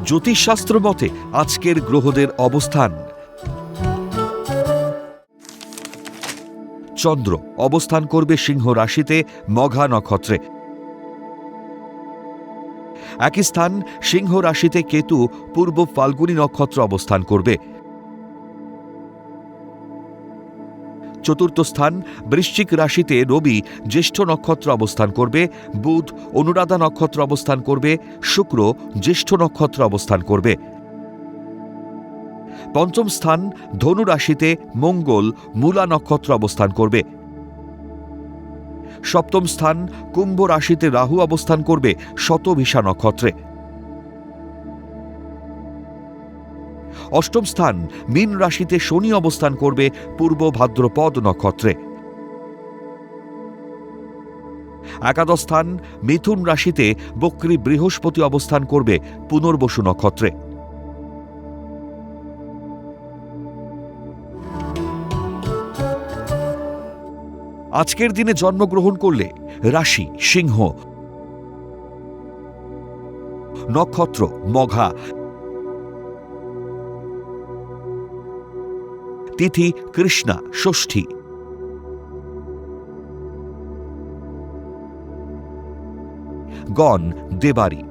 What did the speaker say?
জ্যোতিষশাস্ত্র মতে আজকের গ্রহদের অবস্থান। চন্দ্র অবস্থান করবে সিংহ রাশিতে মঘা নক্ষত্রে। একই স্থান সিংহ রাশিতে কেতু পূর্ব ফাল্গুনী নক্ষত্র অবস্থান করবে। চতুর্থ স্থান বৃশ্চিক রাশিতে রবি জ্যেষ্ঠ নক্ষত্র অবস্থান করবে। বুধ অনুরাধা নক্ষত্র অবস্থান করবে। শুক্র জ্যেষ্ঠ নক্ষত্র অবস্থান করবে। পঞ্চম স্থান ধনু রাশিতে মঙ্গল মূলা নক্ষত্র অবস্থান করবে। সপ্তম স্থান কুম্ভ রাশিতে রাহু অবস্থান করবে শতভিষা নক্ষত্রে। অষ্টম স্থান মীন রাশিতে শনি অবস্থান করবে পূর্ব ভাদ্রপদ নক্ষত্রে। একাদশ স্থান মিথুন রাশিতে বক্রী বৃহস্পতি অবস্থান করবে পুনর্বসু নক্ষত্রে। আজকের দিনে জন্মগ্রহণ করলে রাশি সিংহ, নক্ষত্র মঘা, তিথি কৃষ্ণা ষষ্ঠী, গণ দেবারী।